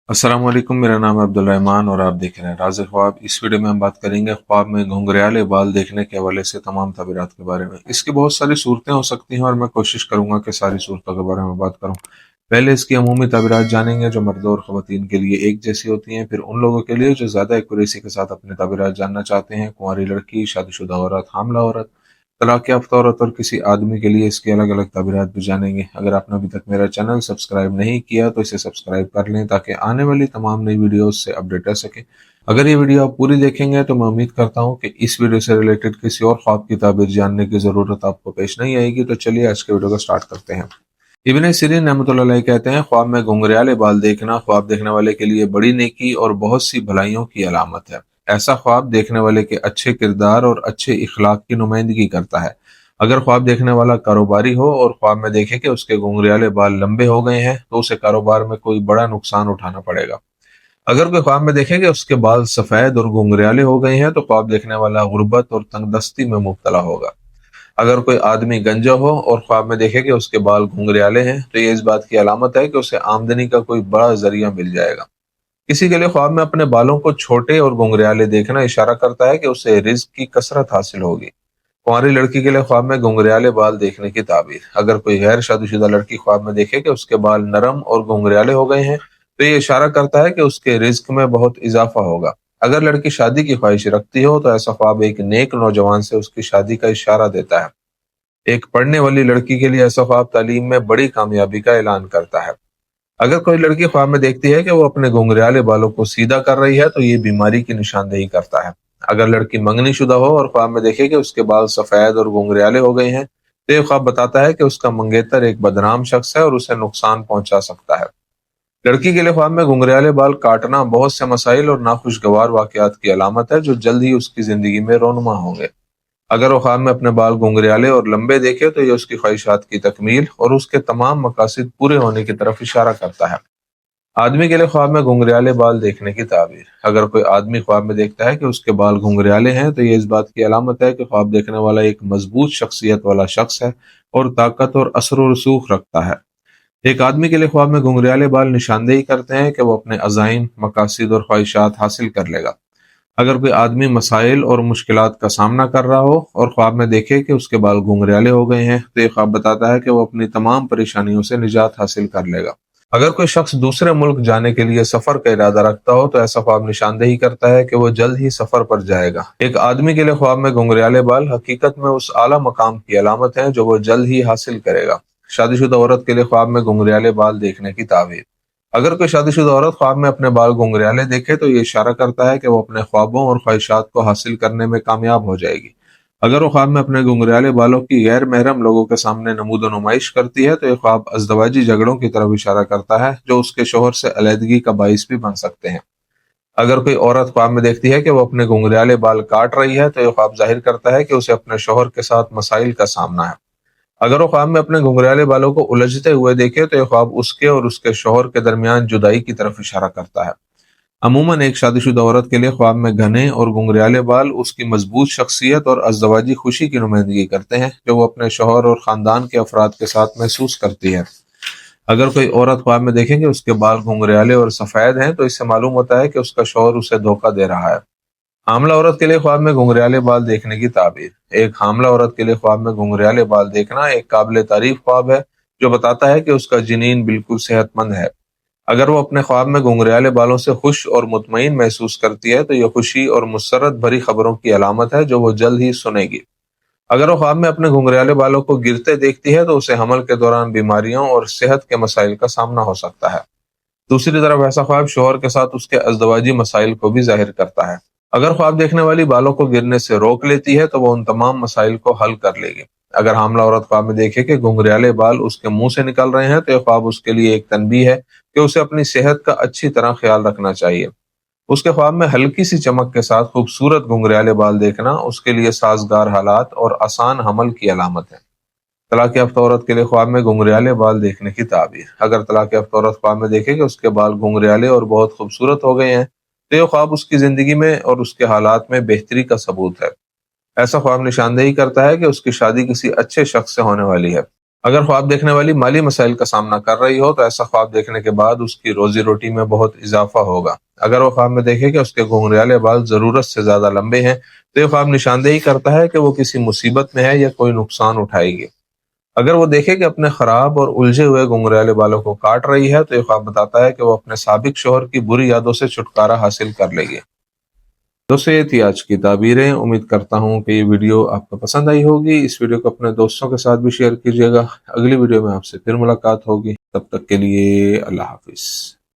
अस्सलाम वालेकुम। मेरा नाम है अब्दुल रहमान और आप देख रहे हैं राज़ ख्वाब। इस वीडियो में हम बात करेंगे ख्वाब में घुंघराले बाल देखने के हवाले से तमाम ताबीरात के बारे में। इसकी बहुत सारी सूरतें हो सकती हैं और मैं कोशिश करूंगा कि सारी सूरतों के बारे में बात करूं। पहले इसकी अमूमी ताबीरात जानेंगे जो मर्द और ख़वातीन के लिए एक जैसी होती हैं, फिर उन लोगों के लिए जो ज़्यादा एक्यूरेसी के साथ अपनी ताबीरात जानना चाहते हैं, कुंवारी लड़की, शादीशुदा औरत, हामला औरत, तलाक याफ्ता औरत और किसी आदमी के लिए इसकी अलग अलग ताबीरात भी जानेंगे। अगर आपने अभी तक मेरा चैनल सब्सक्राइब नहीं किया तो इसे सब्सक्राइब कर लें ताकि आने वाली तमाम नई वीडियोस से अपडेट रह सके। अगर ये वीडियो आप पूरी देखेंगे तो मैं उम्मीद करता हूँ कि इस वीडियो से रिलेटेड किसी और ख्वाब की ताबीर जानने की ज़रूरत आपको पेश नहीं आएगी। तो चलिए आज के वीडियो को स्टार्ट करते हैं। इब्न सिरीन रहमतुल्लाह अलैह कहते हैं, ख्वाब में घुंघराले बाल देखना ख्वाब देखने वाले के लिए बड़ी नेकी और बहुत सी भलाइयों की अलामत है। ऐसा ख्वाब देखने वाले के अच्छे किरदार और अच्छे इखलाक की नुमाइंदगी करता है। अगर ख्वाब देखने वाला कारोबारी हो और ख्वाब में देखे कि उसके घुंघराले बाल लंबे हो गए हैं तो उसे कारोबार में कोई बड़ा नुकसान उठाना पड़ेगा। अगर कोई ख्वाब में देखे कि उसके बाल सफेद और घुंघराले हो गए हैं तो ख्वाब देखने वाला गुर्बत और तंगदस्ती में मुब्तला होगा। अगर कोई आदमी गंजा हो और ख्वाब में देखे कि उसके बाल घुंघराले हैं तो ये इस बात की अलामत है कि उसे आमदनी का कोई बड़ा जरिया मिल जाएगा। किसी के लिए ख्वाब में अपने बालों को छोटे और घुंघराले देखना इशारा करता है कि उसे रिज्क की कसरत हासिल होगी। कुंवारी लड़की के लिए ख्वाब में घुंघराले बाल देखने की ताबीर। अगर कोई गैर शादीशुदा लड़की ख्वाब में देखे कि उसके बाल नरम और घुंघराले हो गए हैं तो ये इशारा करता है कि उसके रिज्क में बहुत इजाफा होगा। अगर लड़की शादी की ख्वाहिश रखती हो तो ऐसा ख्वाब एक नेक नौजवान से उसकी शादी का इशारा देता है। एक पढ़ने वाली लड़की के लिए ऐसा ख्वाब तालीम में बड़ी कामयाबी का ऐलान करता है। अगर कोई लड़की ख्वाब में देखती है कि वो अपने घुंघराले बालों को सीधा कर रही है तो ये बीमारी की निशानदेही करता है। अगर लड़की मंगनी शुदा हो और ख्वाब में देखे कि उसके बाल सफेद और घुंघराले हो गए हैं तो ये ख्वाब बताता है कि उसका मंगेतर एक बदनाम शख्स है और उसे नुकसान पहुंचा सकता है। लड़की के लिए ख्वाब में घुंघराले बाल काटना बहुत से मसाइल और नाखुशगवार वाकयात की अलामत है जो जल्द ही उसकी जिंदगी में रोनुमा होंगे। अगर वो ख्वाब में अपने बाल घुंघराले और लंबे देखे तो ये उसकी ख्वाहिशात की तकमील और उसके तमाम मकासद पूरे होने की तरफ इशारा करता है। आदमी के लिए ख्वाब में घुंघराले बाल देखने की ताबीर। अगर कोई आदमी ख्वाब में देखता है कि उसके बाल घुंघराले हैं तो ये इस बात की अलामत है कि ख्वाब देखने वाला एक मजबूत शख्सियत वाला शख्स है और ताकत और असर व रसूख रखता है। एक आदमी के लिए ख्वाब में घुंघराले बाल निशानदेही करते हैं कि वो अपने अज़ाइम, मकासद और ख्वाहिशात हासिल कर लेगा। अगर कोई आदमी मसाइल और मुश्किलात का सामना कर रहा हो और ख्वाब में देखे कि उसके बाल घुंघराले हो गए हैं तो ये ख्वाब बताता है कि वो अपनी तमाम परेशानियों से निजात हासिल कर लेगा। अगर कोई शख्स दूसरे मुल्क जाने के लिए सफर का इरादा रखता हो तो ऐसा ख्वाब निशानदेही करता है कि वो जल्द ही सफर पर जाएगा। एक आदमी के लिए ख्वाब में घुंघराले बाल हकीकत में उस आला मकाम की अलामत है जो वो जल्द ही हासिल करेगा। शादीशुदा औरत के लिए ख्वाब में घुंघराले बाल देखने की ताबीर। अगर कोई शादीशुदा औरत ख्वाब में अपने बाल घुंघराले देखे तो ये इशारा करता है कि वो अपने ख्वाबों और ख्वाहिशात को हासिल करने में कामयाब हो जाएगी। अगर वो ख्वाब में अपने घुंघराले बालों की गैर महरम लोगों के सामने नमूदो नुमाइश करती है तो ये ख्वाब अज़दवाजी झगड़ों की तरफ इशारा करता है जो उसके शोहर से अलहदगी का बाइस भी बन सकते हैं। अगर कोई औरत ख्वाब में देखती है कि वो अपने घुंघराले बाल काट रही है तो ये ख्वाब जाहिर करता है कि उसे अपने शोहर के साथ मसाइल का सामना है। अगर वो ख्वाब में अपने घुंघराले बालों को उलझते हुए देखे तो यह ख्वाब उसके और उसके शौहर के दरमियान जुदाई की तरफ इशारा करता है। अमूमन एक शादीशुदा औरत के लिए ख्वाब में घने और घुंघराले बाल उसकी मजबूत शख्सियत और अज़दवाजी खुशी की नुमाइंदगी करते हैं जो वो अपने शौहर और खानदान के अफराद के साथ महसूस करती है। अगर कोई औरत ख्वाब में देखे कि उसके बाल घुंघराले और सफेद हैं तो इससे मालूम होता है कि उसका शौहर उसे धोखा दे रहा है। हामला औरत के लिए ख्वाब में घुंघराले बाल देखने की ताबीर। एक हामला औरत के लिए ख्वाब में घुंघराले बाल देखना एक काबिल तारीफ ख्वाब है जो बताता है कि उसका जिनीन बिल्कुल सेहतमंद है। अगर वो अपने ख्वाब में घुंघराले बालों से खुश और मुतमईन महसूस करती है तो यह खुशी और मुसरत भरी खबरों की अलामत है जो वो जल्द ही सुनेगी। अगर वो ख्वाब में अपने घुंघराले बालों को गिरते देखती है तो उसे हमल के दौरान बीमारियों और सेहत के मसाइल का सामना हो सकता है। दूसरी तरफ ऐसा ख्वाब शोहर के साथ उसके अज़दवाजी मसाइल को भी जाहिर करता है। अगर ख्वाब देखने वाली बालों को गिरने से रोक लेती है तो वो उन तमाम मसाइल को हल कर लेगी। अगर हामला औरत ख्वाब में देखे कि घुंघराले बाल उसके मुंह से निकल रहे हैं तो यह ख्वाब उसके लिए एक तनबीह है कि उसे अपनी सेहत का अच्छी तरह ख्याल रखना चाहिए। उसके ख्वाब में हल्की सी चमक के साथ खूबसूरत घुंघराले बाल देखना उसके लिए साजगार हालात और आसान हमल की अलामत है। तलाक याफ्ता औरत के लिए ख्वाब में घुंघराले बाल देखने की ताबीर। अगर तलाक याफ्ता औरत ख्वाब में देखे कि उसके बाल घुंघराले और बहुत खूबसूरत हो गए हैं तो यह ख्वाब उसकी जिंदगी में और उसके हालात में बेहतरी का सबूत है। ऐसा ख्वाब निशानदेही करता है कि उसकी शादी किसी अच्छे शख्स से होने वाली है। اگر خواب دیکھنے والی مالی مسائل کا سامنا کر رہی ہو تو ایسا خواب دیکھنے کے بعد اس کی روزی روٹی میں بہت اضافہ ہوگا۔ اگر وہ خواب میں دیکھے کہ اس کے گھنگریالے بال ضرورت سے زیادہ لمبے ہیں تو یہ خواب نشاندہی کرتا ہے کہ وہ کسی مصیبت میں ہے یا کوئی نقصان اٹھائے گی۔ اگر وہ دیکھے کہ اپنے خراب اور الجھے ہوئے گھنگریالے بالوں کو کاٹ رہی ہے تو یہ خواب بتاتا ہے کہ وہ اپنے سابق شوہر کی بری یادوں سے چھٹکارا حاصل کر لے گی۔ دوستو یہ تھی آج کی تعبیریں۔ امید کرتا ہوں کہ یہ ویڈیو آپ کو پسند آئی ہوگی۔ اس ویڈیو کو اپنے دوستوں کے ساتھ بھی شیئر کیجیے گا۔ اگلی ویڈیو میں آپ سے پھر ملاقات ہوگی، تب تک کے لیے اللہ حافظ۔